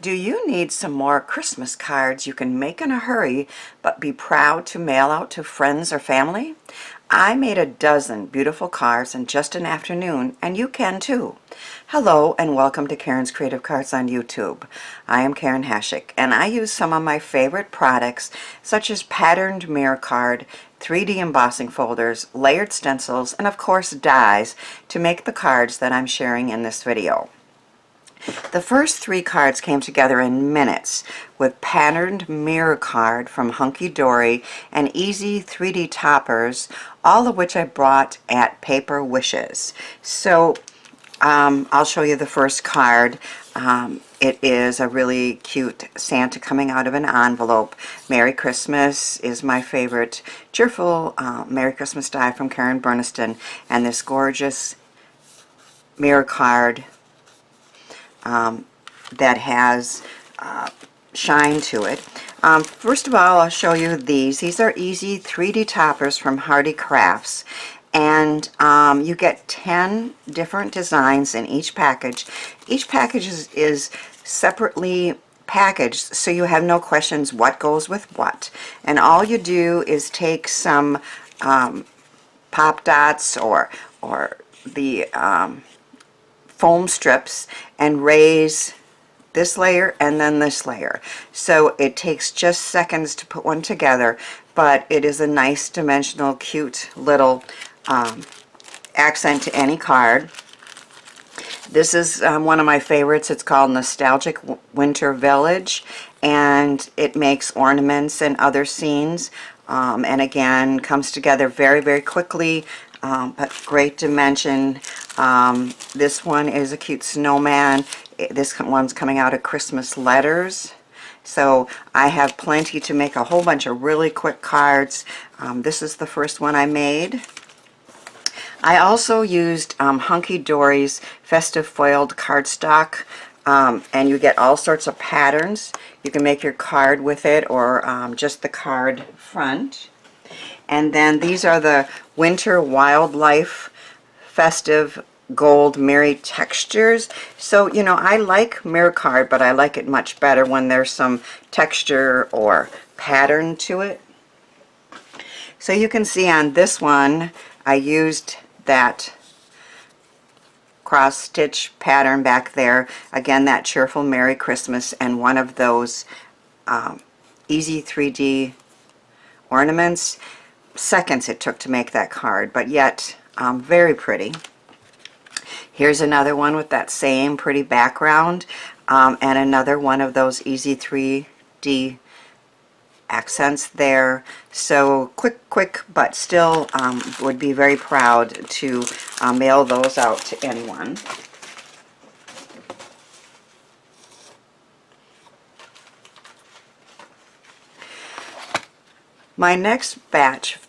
Do you need some more Christmas cards you can make in a hurry but be proud to mail out to friends or family? I made a dozen beautiful cards in just an afternoon, and you can too. Hello and welcome to Karen's Creative Cards on YouTube. I am Karen Hashik, and I use some of my favorite products such as patterned mirror card, 3D embossing folders, layered stencils, and of course dies to make the cards that I'm sharing in this video. The first three cards came together in minutes with patterned mirror card from Hunky Dory and easy 3D toppers, all of which I bought at Paper Wishes. So I'll show you the first card. It is a really cute Santa coming out of an envelope. Merry Christmas is my favorite cheerful Merry Christmas die from Karen Burniston, and this gorgeous mirror card that has shine to it. First of all, I'll show you these. These are easy 3D toppers from Hearty Crafts, and you get 10 different designs in each package. Each package is separately packaged, so you have no questions what goes with what. And all you do is take some pop dots or the foam strips and raise this layer and then this layer. So it takes just seconds to put one together, but it is a nice dimensional, cute little accent to any card. This is one of my favorites. It's called Nostalgic Winter Village, and it makes ornaments and other scenes, and again comes together very, very quickly. But great dimension. This one is a cute snowman. This one's coming out of Christmas letters. So I have plenty to make a whole bunch of really quick cards. This is the first one I made. I also used Hunky Dory's festive foiled cardstock, and you get all sorts of patterns. You can make your card with it or just the card front. And then these are the Winter Wildlife Festive Gold Merry Textures. So, you know, I like mirror card, but I like it much better when there's some texture or pattern to it. So you can see on this one, I used that cross stitch pattern back there. Again, that cheerful Merry Christmas, and one of those easy 3D ornaments. Seconds it took to make that card, but yet very pretty. Here's another one with that same pretty background, and another one of those easy 3D accents there. So quick, but still would be very proud to mail those out to anyone. My next batch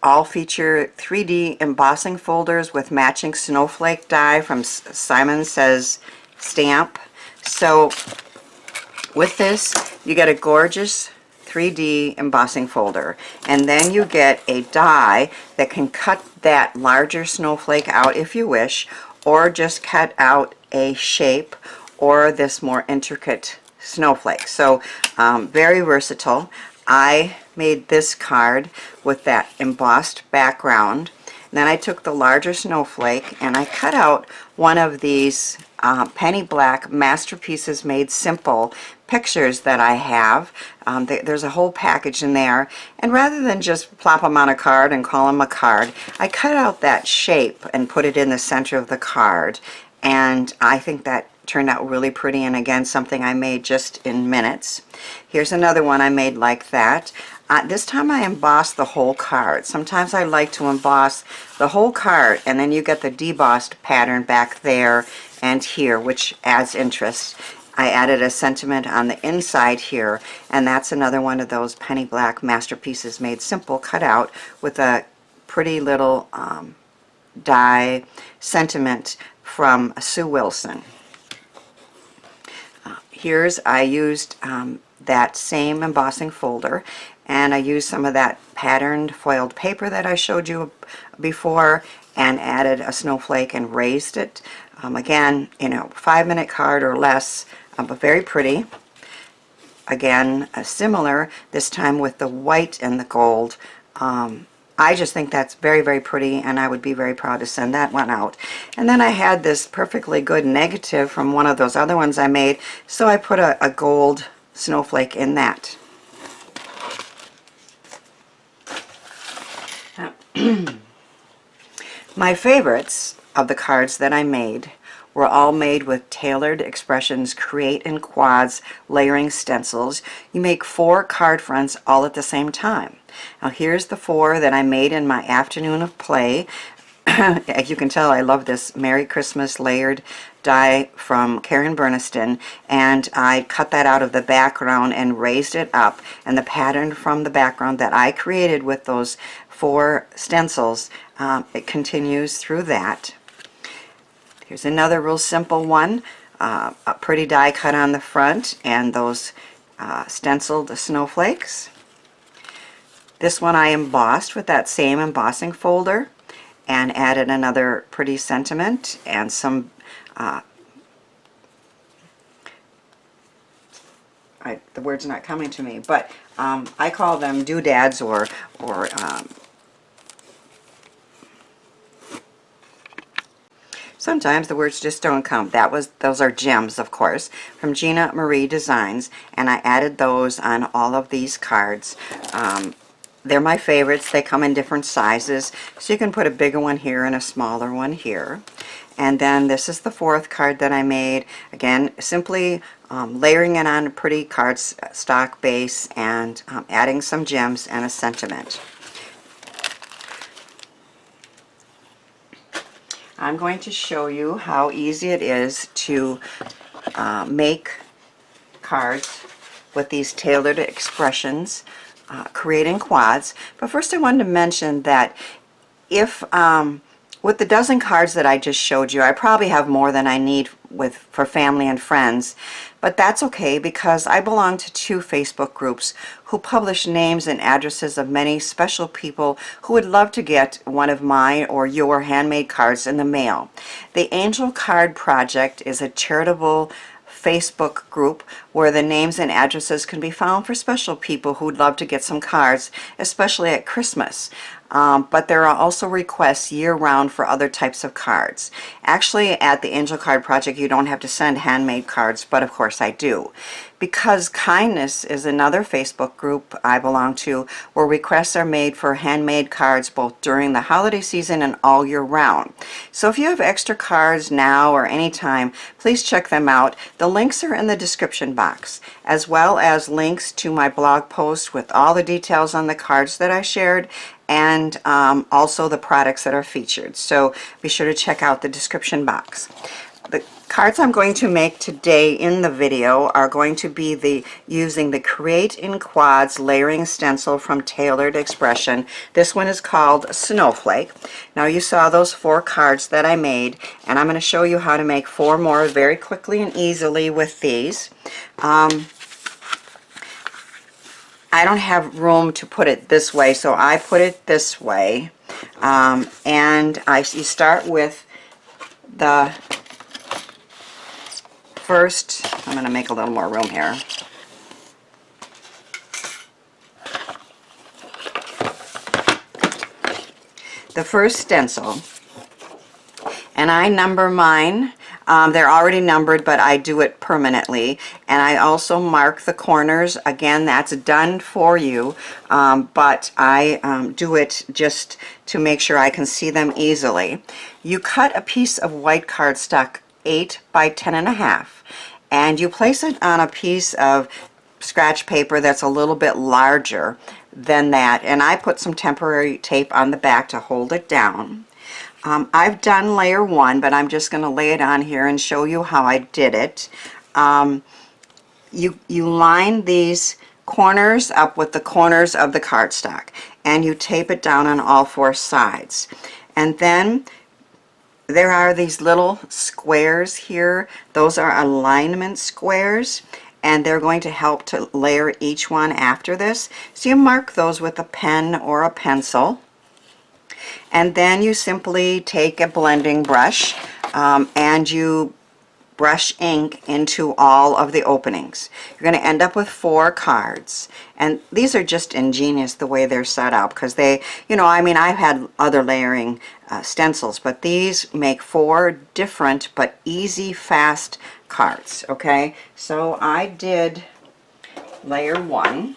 all feature 3D embossing folders with matching Snowflake die from Simon Says Stamp. So with this, you get a gorgeous 3D embossing folder, and then you get a die that can cut that larger snowflake out if you wish, or just cut out a shape or this more intricate snowflake. So very versatile. I made this card with that embossed background. And then I took the larger snowflake and I cut out one of these penny black Masterpieces Made Simple pictures that I have. There's a whole package in there, and rather than just plop them on a card and call them a card, I cut out that shape and put it in the center of the card, and I think that turned out really pretty, and again something I made just in minutes. Here's another one I made like that. This time I embossed the whole card. Sometimes I like to emboss the whole card, and then you get the debossed pattern back there and here, which adds interest. I added a sentiment on the inside here, and that's another one of those penny black Masterpieces Made Simple cut out with a pretty little die sentiment from Sue Wilson. I used that same embossing folder, and I used some of that patterned foiled paper that I showed you before and added a snowflake and raised it. Again, you know, 5-minute card or less, but very pretty. again, similar, this time with the white and the gold. I just think that's very, very pretty, and I would be very proud to send that one out. And then I had this perfectly good negative from one of those other ones I made, so I put a gold snowflake in that. My favorites of the cards that I made were all made with Tailored Expressions Create in Quads layering stencils. You make 4 card fronts all at the same time. Now here's the 4 that I made in my afternoon of play. As you can tell, I love this Merry Christmas layered die from Karen Berniston, and I cut that out of the background and raised it up, and the pattern from the background that I created with those 4 stencils, it continues through that. Here's another real simple one, a pretty die cut on the front and those stenciled snowflakes. This one I embossed with that same embossing folder and added another pretty sentiment and some the word's not coming to me, but I call them doodads or sometimes the words just don't come. Those are gems, of course, from Gina Marie Designs, and I added those on all of these cards. They're my favorites. They come in different sizes, so you can put a bigger one here and a smaller one here. And then this is the 4th card that I made. Again, simply layering it on a pretty cardstock base and adding some gems and a sentiment. I'm going to show you how easy it is to make cards with these Tailored Expressions creating quads. But first I wanted to mention that if with the dozen cards that I just showed you, I probably have more than I need for family and friends, but that's okay because I belong to 2 Facebook groups who publish names and addresses of many special people who would love to get one of my or your handmade cards in the mail. The Angel Card Project is a charitable Facebook group where the names and addresses can be found for special people who'd love to get some cards, especially at Christmas. But there are also requests year-round for other types of cards. Actually, at the Angel Card Project, you don't have to send handmade cards, but of course I do. Because Kindness is another Facebook group I belong to where requests are made for handmade cards both during the holiday season and all year round. So if you have extra cards now or anytime, please check them out. The links are in the description box, as well as links to my blog post with all the details on the cards that I shared and also the products that are featured. So be sure to check out the description box. The cards I'm going to make today in the video are going to be using the Create in Quads layering stencil from Tailored Expression. This one is called Snowflake. Now you saw those 4 cards that I made, and I'm going to show you how to make 4 more very quickly and easily with these. I don't have room to put it this way, so I put it this way. You start with the first. I'm going to make a little more room here. The first stencil, and I number mine. They're already numbered, but I do it permanently, and I also mark the corners. Again, that's done for you, but I do it just to make sure I can see them easily. You cut a piece of white cardstock 8 by 10.5, and you place it on a piece of scratch paper that's a little bit larger than that, and I put some temporary tape on the back to hold it down. I've done layer 1, but I'm just going to lay it on here and show you how I did it. You line these corners up with the corners of the cardstock, and you tape it down on all 4 sides. And then there are these little squares here. Those are alignment squares, and they're going to help to layer each one after this. So you mark those with a pen or a pencil. And then you simply take a blending brush and you brush ink into all of the openings. You're going to end up with 4 cards. And these are just ingenious the way they're set up, because they, you know, I mean, I've had other layering stencils, but these make 4 different but easy, fast cards, okay? So I did layer 1.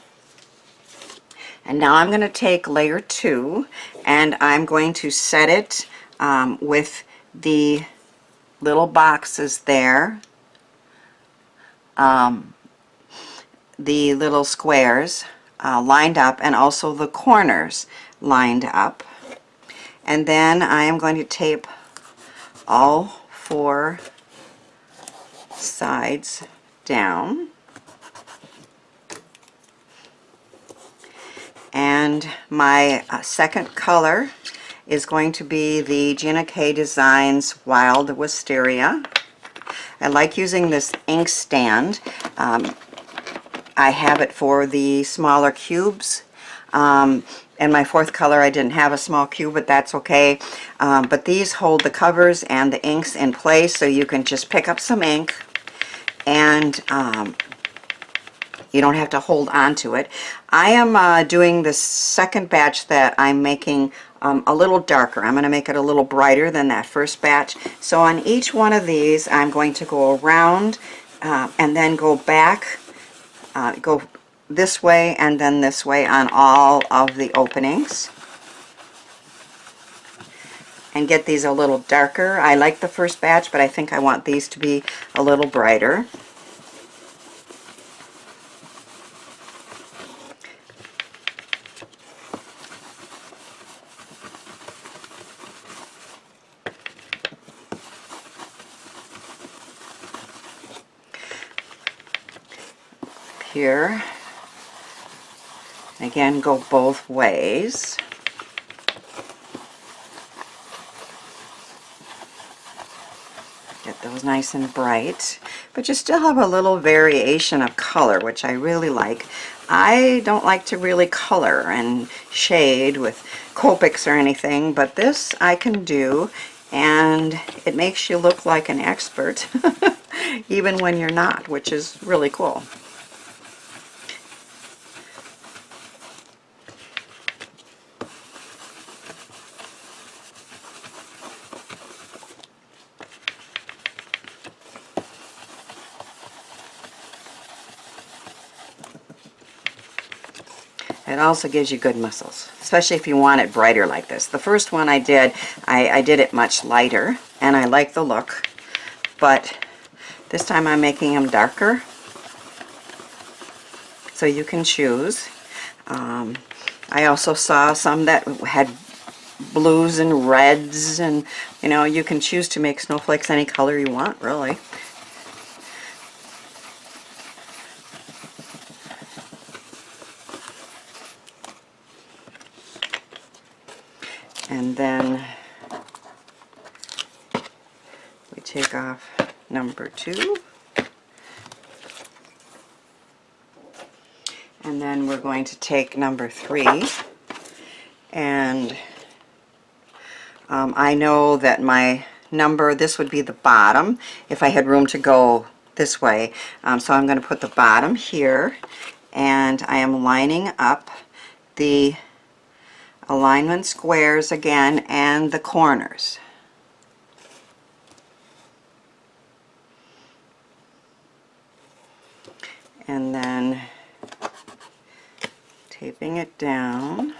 And now I'm going to take layer 2 and I'm going to set it with the little boxes there, the little squares lined up, and also the corners lined up. And then I am going to tape all 4 sides down. And my second color is going to be the Gina K Designs Wild Wisteria. I like using this ink stand. I have it for the smaller cubes. And my fourth color, I didn't have a small cube, but that's okay. But these hold the covers and the inks in place, so you can just pick up some ink and you don't have to hold on to it. I am doing the second batch that I'm making a little darker. I'm going to make it a little brighter than that first batch. So on each one of these, I'm going to go around and then go back, go this way and then this way on all of the openings, and get these a little darker. I like the first batch, but I think I want these to be a little brighter. Here, again, go both ways. Get those nice and bright, but you still have a little variation of color, which I really like. I don't like to really color and shade with Copics or anything, but this I can do, and it makes you look like an expert even when you're not, which is really cool. It also gives you good muscles, especially if you want it brighter like this. The first one I did it much lighter, and I like the look, but this time I'm making them darker, so you can choose. I also saw some that had blues and reds, and you know, you can choose to make snowflakes any color you want, really. And then we take off number 2. And then we're going to take number 3. And I know that my number, this would be the bottom if I had room to go this way. So I'm going to put the bottom here, and I am lining up the alignment squares again and the corners. And then taping it down.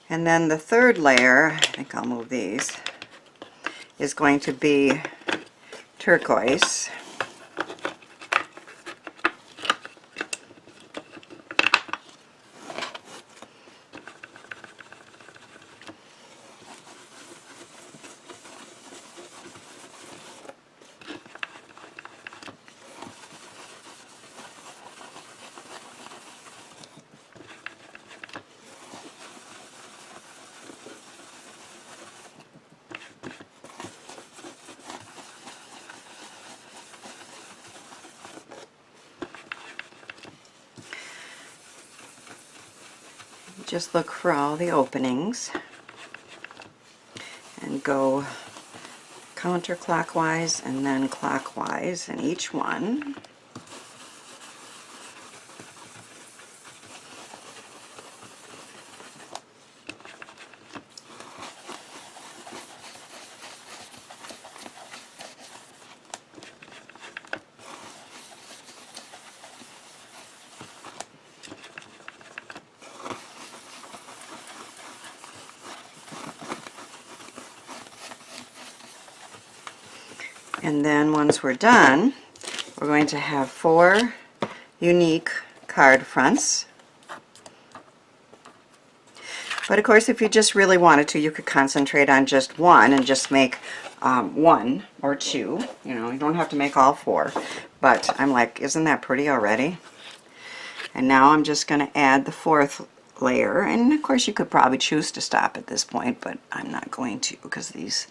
And then the third layer, I think I'll move these, is going to be turquoise. Just look for all the openings and go counterclockwise and then clockwise in each one. And then once we're done, we're going to have 4 unique card fronts. But of course, if you just really wanted to, you could concentrate on just one and just make 1 or 2. You know, you don't have to make all 4. But I'm like, isn't that pretty already? And now I'm just going to add the 4th layer. And of course, you could probably choose to stop at this point, but I'm not going to because these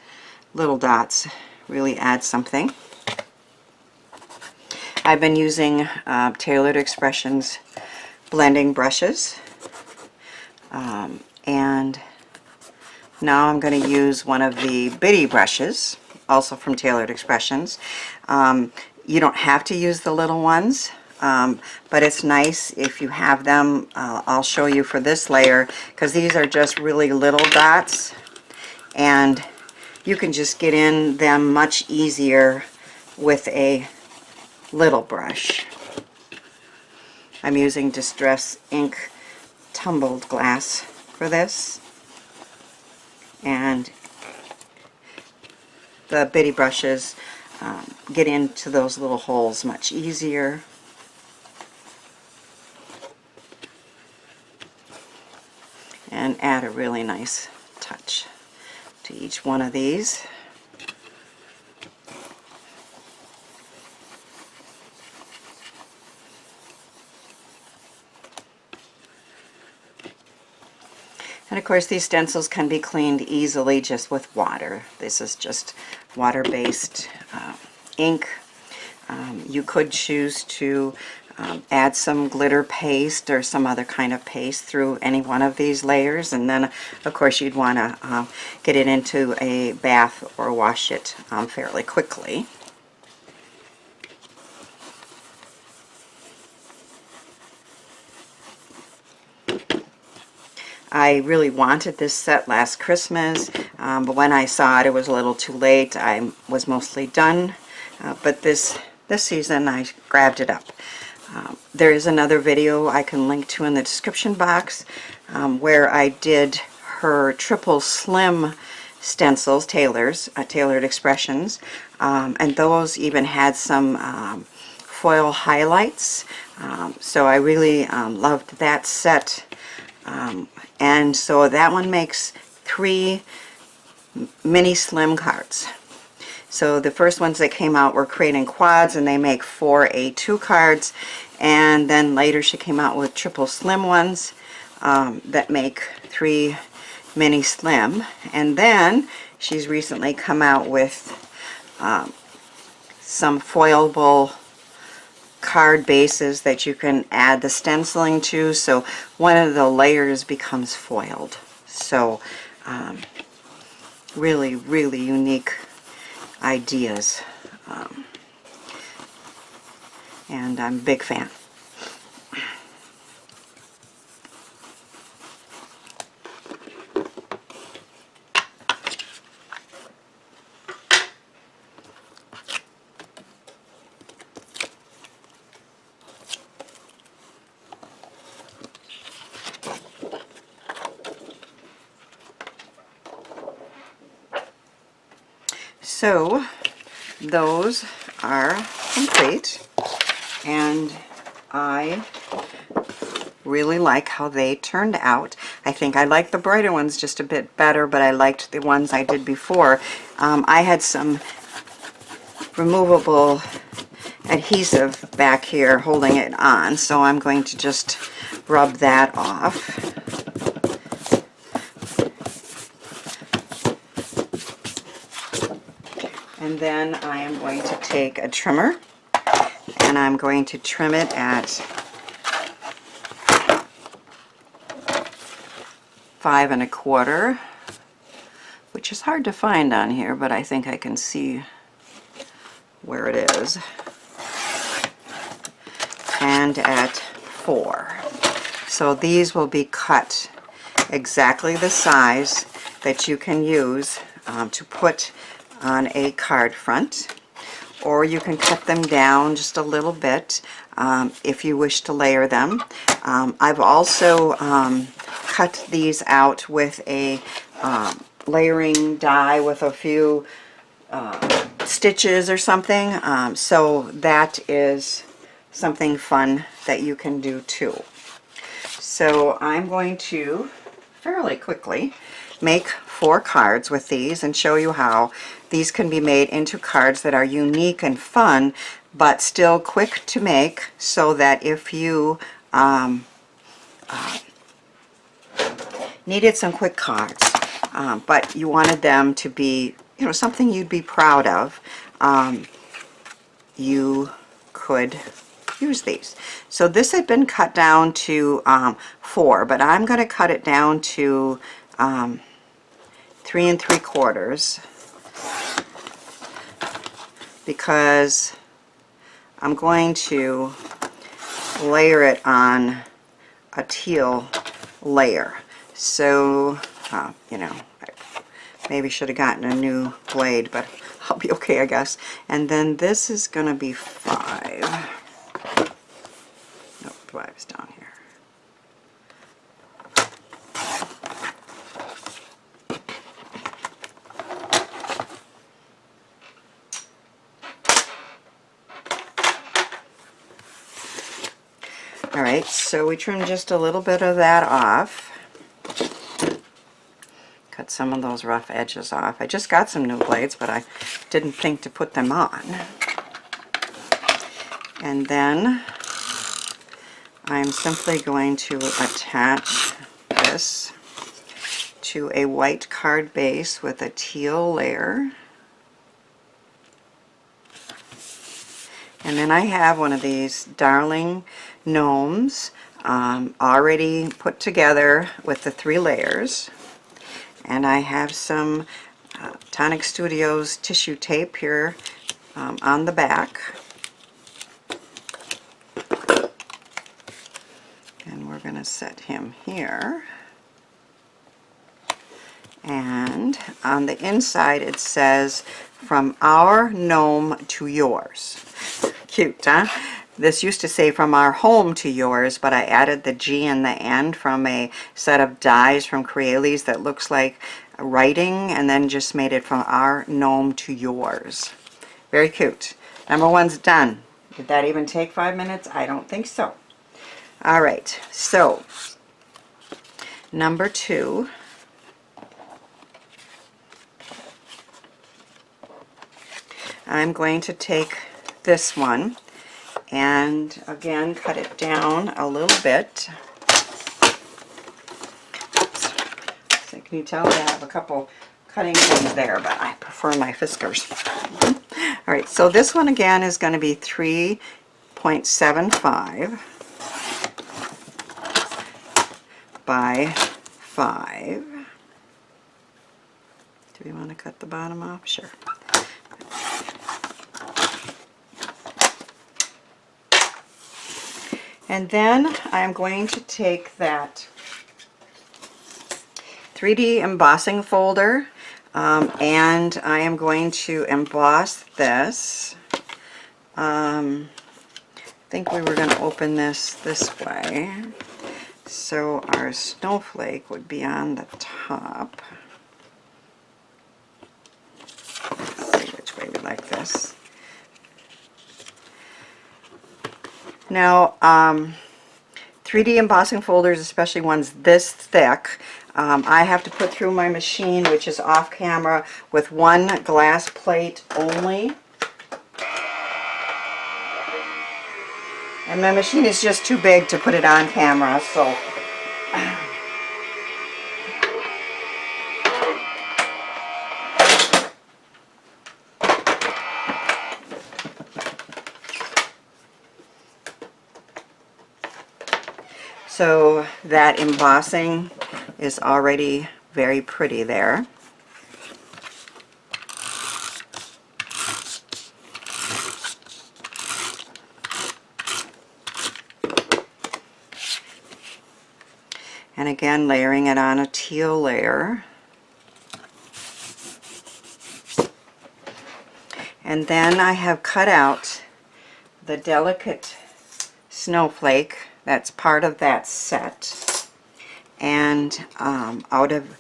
little dots really add something. I've been using Tailored Expressions blending brushes, and now I'm going to use one of the bitty brushes, also from Tailored Expressions. You don't have to use the little ones, but it's nice if you have them. I'll show you for this layer, because these are just really little dots, and you can just get in them much easier with a little brush. I'm using Distress Ink tumbled glass for this, and the bitty brushes get into those little holes much easier. And add a really nice touch to each one of these. And of course, these stencils can be cleaned easily just with water. This is just water-based ink. You could choose to add some glitter paste or some other kind of paste through any one of these layers, and then of course you'd want to get it into a bath or wash it fairly quickly. I really wanted this set last Christmas, but when I saw it, it was a little too late. I was mostly done, but this season I grabbed it up. There is another video I can link to in the description box where I did her triple slim stencils, Tailored Expressions, and those even had some foil highlights. So I really loved that set. And so that one makes 3 mini slim cards. So the first ones that came out were creating quads, and they make 4 A2 cards. And then later she came out with triple slim ones that make 3 mini slim. And then she's recently come out with some foilable card bases that you can add the stenciling to, so one of the layers becomes foiled. So really, really unique ideas, and I'm a big fan. So those are complete, and I really like how they turned out. I think I like the brighter ones just a bit better, but I liked the ones I did before. I had some removable adhesive back here holding it on, so I'm going to just rub that off. And then I am going to take a trimmer, and I'm going to trim it at 5 1/4, which is hard to find on here, but I think I can see where it is, and at 4. So these will be cut exactly the size that you can use to put on a card front, or you can cut them down just a little bit if you wish to layer them. I've also cut these out with a layering die with a few stitches or something, so that is something fun that you can do too. So I'm going to fairly quickly make 4 cards with these and show you how these can be made into cards that are unique and fun, but still quick to make, so that if you needed some quick cards, but you wanted them to be, you know, something you'd be proud of, you could use these. So this had been cut down to 4, but I'm going to cut it down to 3 3/4 because I'm going to layer it on a teal layer. So, you know, I maybe should have gotten a new blade, but I'll be okay, I guess. And then this is going to be 5. Nope, 5 is down here. Alright, so we trim just a little bit of that off. Cut some of those rough edges off. I just got some new blades, but I didn't think to put them on. And then I'm simply going to attach this to a white card base with a teal layer. And then I have one of these darling gnomes already put together with the 3 layers. And I have some Tonic Studios tissue tape here on the back. And we're going to set him here. And on the inside it says, "From our gnome to yours." Cute, huh? This used to say "from our home to yours," but I added the G in the end from a set of dies from Crealis that looks like writing, and then just made it "from our gnome to yours." Very cute. Number 1's done. Did that even take 5 minutes? I don't think so. Alright, so number 2. I'm going to take this one and again cut it down a little bit. Oops. So can you tell I have a couple cutting things there, but I prefer my Fiskars. Alright, so this one again is going to be 3.75 by 5. Do we want to cut the bottom off? Sure. And then I'm going to take that 3D embossing folder and I am going to emboss this. I think we were going to open this way. So our snowflake would be on the top. Let's see which way we like this. Now, 3D embossing folders, especially ones this thick, I have to put through my machine, which is off camera, with 1 glass plate only. And my machine is just too big to put it on camera, so that embossing is already very pretty there. And again, layering it on a teal layer. And then I have cut out the delicate snowflake that's part of that set, and out of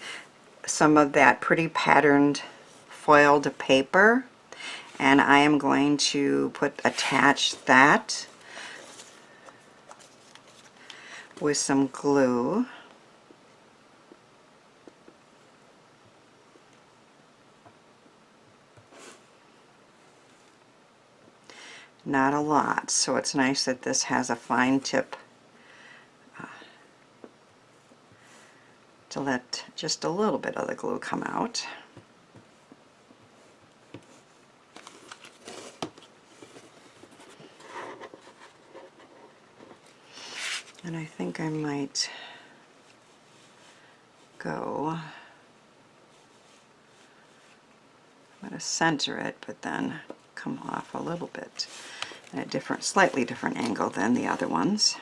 some of that pretty patterned foiled paper, and I am going to attach that with some glue. Not a lot, so it's nice that this has a fine tip to let just a little bit of the glue come out. And I think I might go, I'm going to center it, but then come off a little bit at a slightly different angle than the other ones.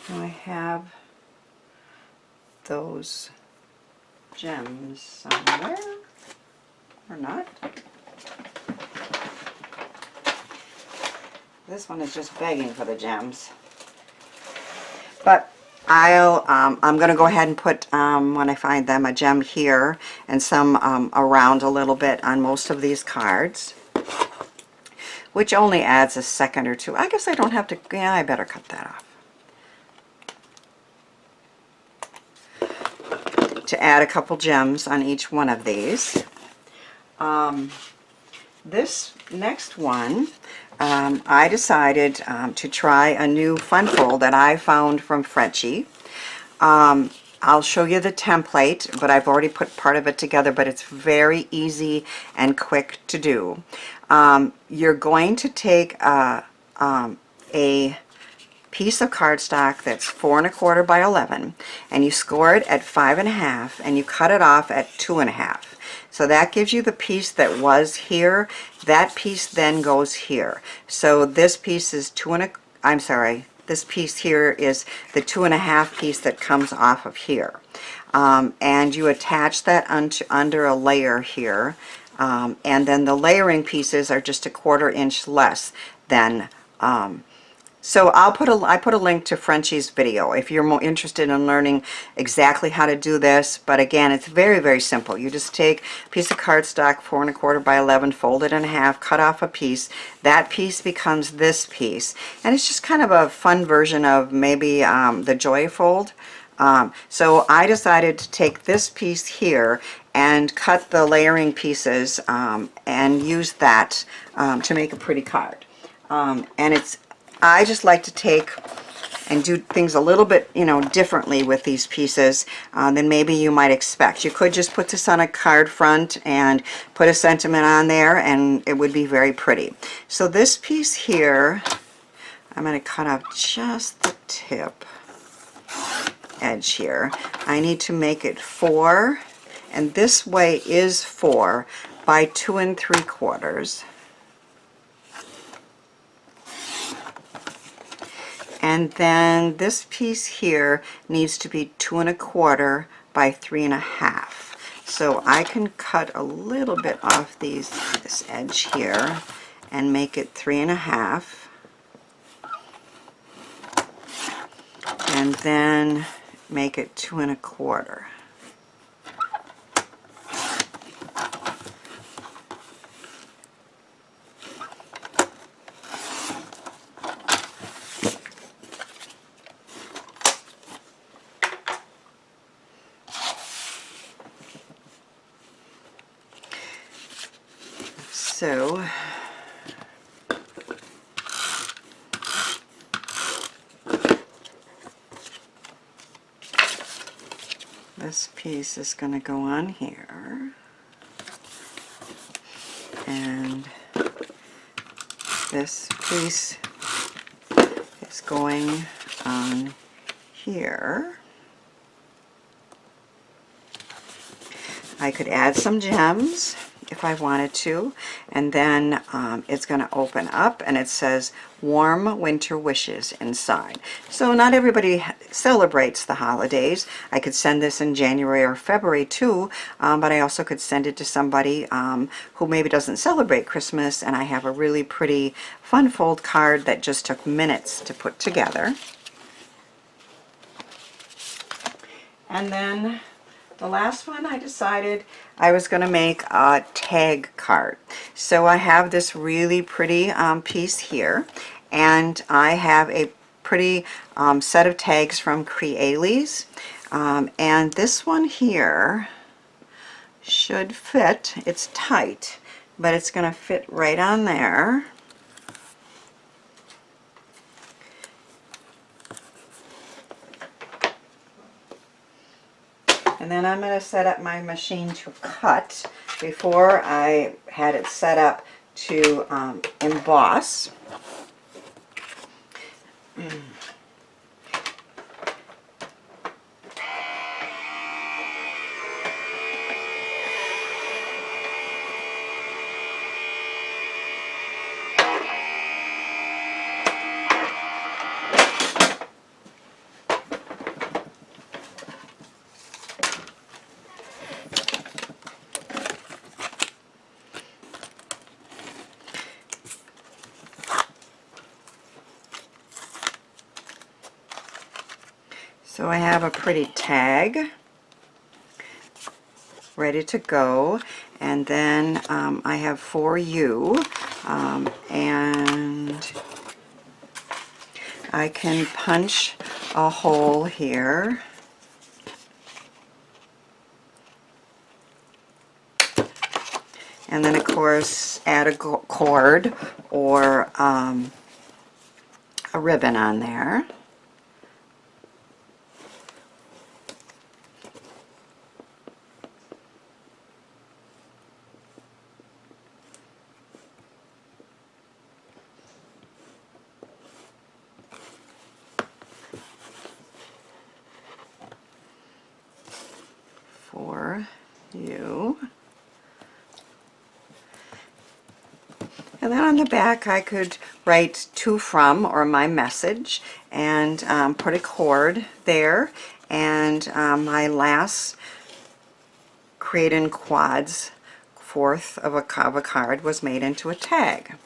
Now I have those gems somewhere, or not. This one is just begging for the gems. But I'm going to go ahead and put, when I find them, a gem here and some around a little bit on most of these cards, which only adds a second or two. I guess I don't have to, yeah, I better cut that off. To add a couple gems on each one of these. This next one, I decided to try a new fun fold that I found from Frenchie. I'll show you the template, but I've already put part of it together, but it's very easy and quick to do. You're going to take a piece of cardstock that's 4 1/4 by 11, and you score it at 5 1/2, and you cut it off at 2 1/2. So that gives you the piece that was here. That piece then goes here. So this piece is this piece here is the 2 1/2 piece that comes off of here. And you attach that under a layer here. And then the layering pieces are just a 1/4 inch less than so I put a link to Frenchie's video if you're more interested in learning exactly how to do this. But again, it's very, very simple. You just take a piece of cardstock 4 1/4 by 11, fold it in half, cut off a piece. That piece becomes this piece, and it's just kind of a fun version of maybe the Joy fold. So I decided to take this piece here and cut the layering pieces and use that to make a pretty card. I just like to take and do things a little bit, differently with these pieces than maybe you might expect. You could just put this on a card front and put a sentiment on there, and it would be very pretty. So this piece here, I'm going to cut off just the tip edge here. I need to make it 4, and this way is 4 by 2 3/4. And then this piece here needs to be 2 1/4 by 3 1/2. So I can cut a little bit off this edge here and make it 3 1/2. And then make it 2 1/4. So this piece is going to go on here. And this piece is going on here. I could add some gems if I wanted to, and then it's going to open up and it says warm winter wishes inside. So not everybody celebrates the holidays. I could send this in January or February too, but I also could send it to somebody who maybe doesn't celebrate Christmas, and I have a really pretty fun fold card that just took minutes to put together. And then the last one, I decided I was going to make a tag card. So I have this really pretty piece here, and I have a pretty set of tags from Crealys, and this one here should fit. It's tight, but it's going to fit right on there. And then I'm going to set up my machine to cut. Before I had it set up to emboss. So I have a pretty tag ready to go, and then I have for you, and I can punch a hole here. And then of course add a cord or a ribbon on there. For you. And then on the back I could write to, from, or my message, and put a cord there, and my last Create in Quads fourth of a card was made into a tag.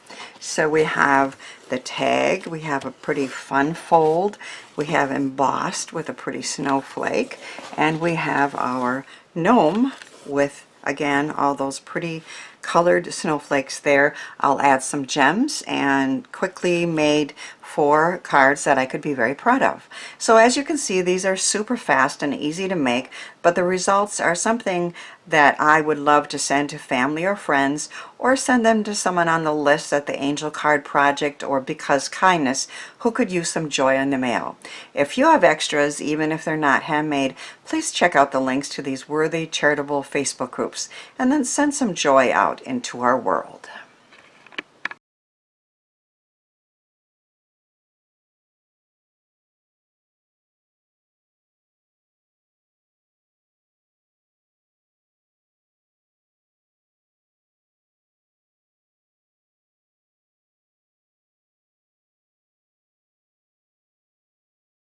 So we have the tag, we have a pretty fun fold, we have embossed with a pretty snowflake, and we have our gnome with, again, all those pretty colored snowflakes there. I'll add some gems, and quickly made 4 cards that I could be very proud of. So as you can see, these are super fast and easy to make, but the results are something that I would love to send to family or friends, or send them to someone on the list at the Angel Card Project or Because Kindness who could use some joy in the mail. If you have extras, even if they're not handmade, please check out the links to these worthy charitable Facebook groups, and then send some joy out into our world.